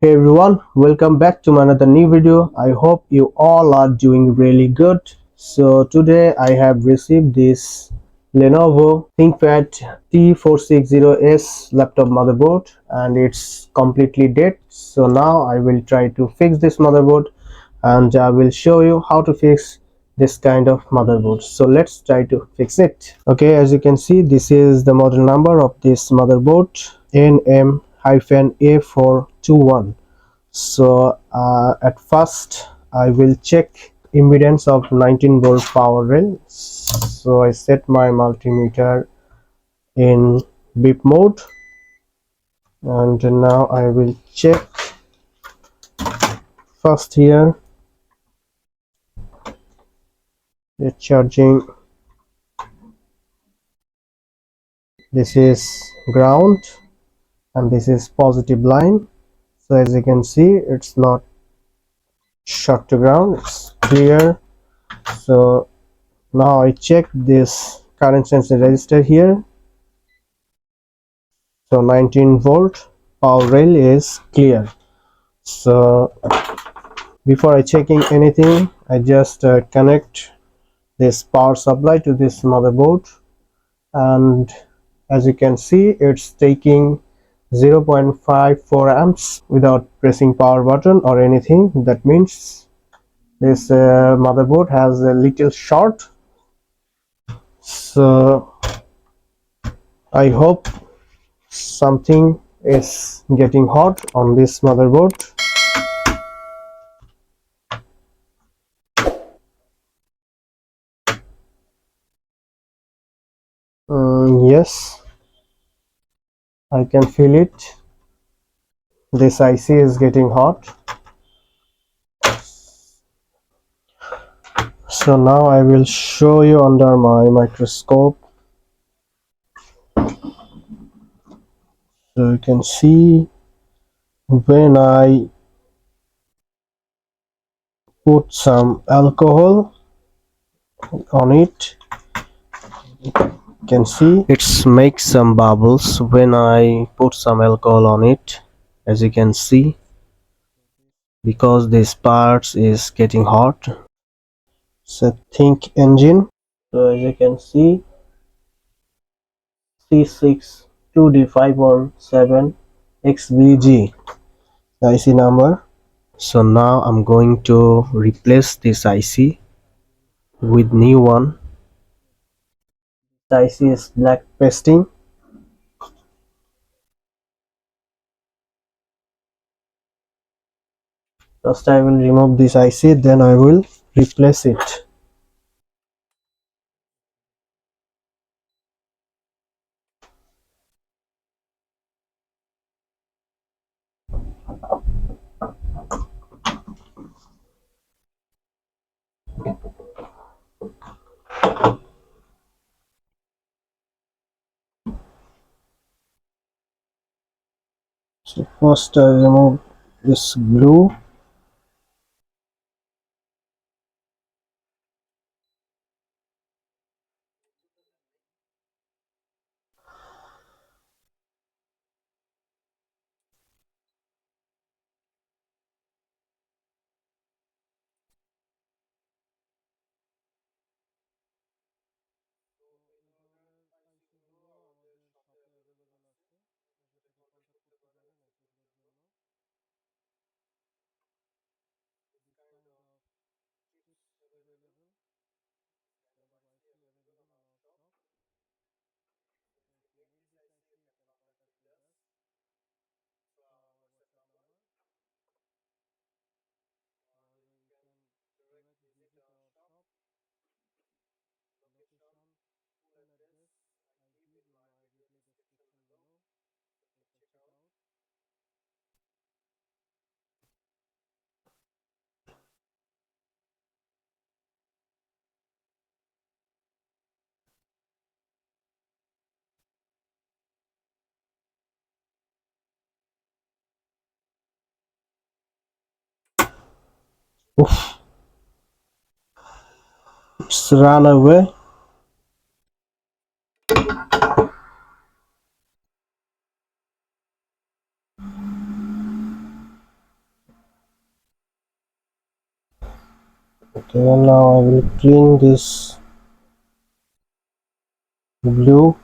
Hey everyone, welcome back to another new video. I hope you all are doing really good. So today I have received this Lenovo Thinkpad t460s laptop motherboard and it's completely dead. So now I will try to fix this motherboard and I will show you how to fix this kind of motherboard. So let's try to fix it. Okay, as you can see, this is the model number of this motherboard, NM-A421. So at first I will check impedance of 19-volt power rail. So I set my multimeter in beep mode and now I will check first here the charging. This is ground and this is positive line. So as you can see, it's not short to ground, it's clear. So now I check this current sensing resistor here. So 19-volt power rail is clear. So before I checking anything, I just connect this power supply to this motherboard, and as you can see, it's taking 0.54 amps without pressing power button or anything. That means this motherboard has a little short. So I hope something is getting hot on this motherboard. Yes, I can feel it. This IC is getting hot. So now I will show you under my microscope. So you can see when I put some alcohol on it, you can see it's makes some bubbles when I put some alcohol on it, as you can see, because this parts is getting hot. So ThinkEngine. So as you can see, C62D517XVG the IC number. So now I'm going to replace this IC with new one. The IC is black pasting. First I will remove this IC, then I will replace it. So first I remove this glue. Oof, it's run away. Okay, now I will clean this blue.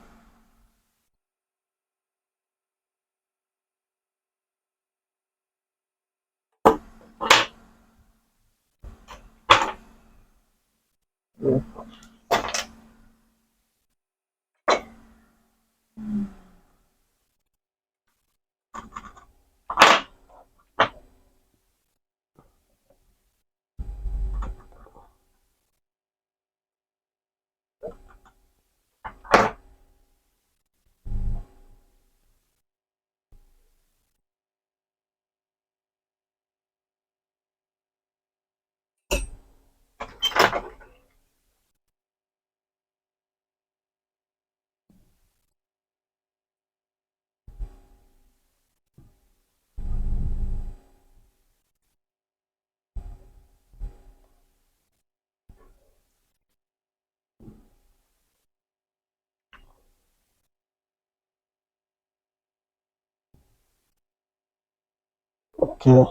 Okay,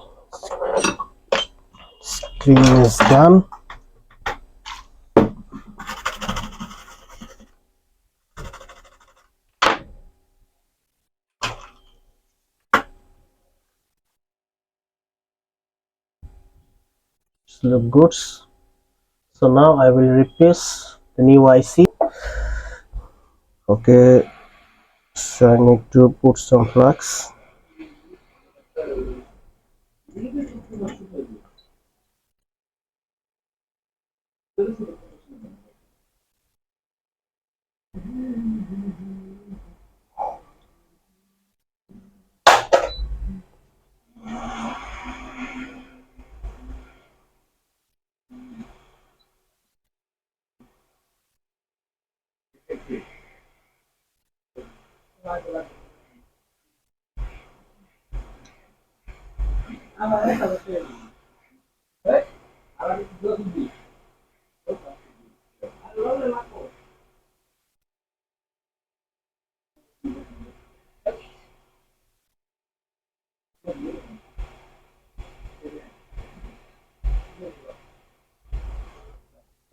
screen is done. It look good. So now I will replace the new IC. Okay, so I need to put some flux.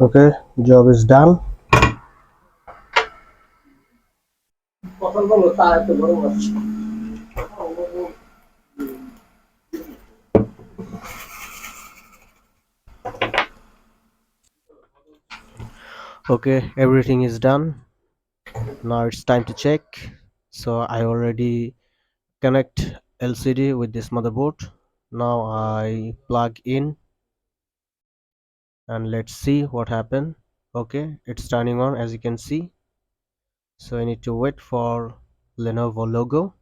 Okay, job is done. Okay, everything is done. Now it's time to check. So I already connect LCD with this motherboard. Now I plug in and let's see what happened. Okay, it's turning on as you can see. So I need to wait for Lenovo logo,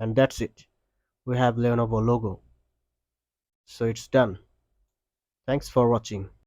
and that's it. We have Lenovo logo. So it's done. Thanks for watching.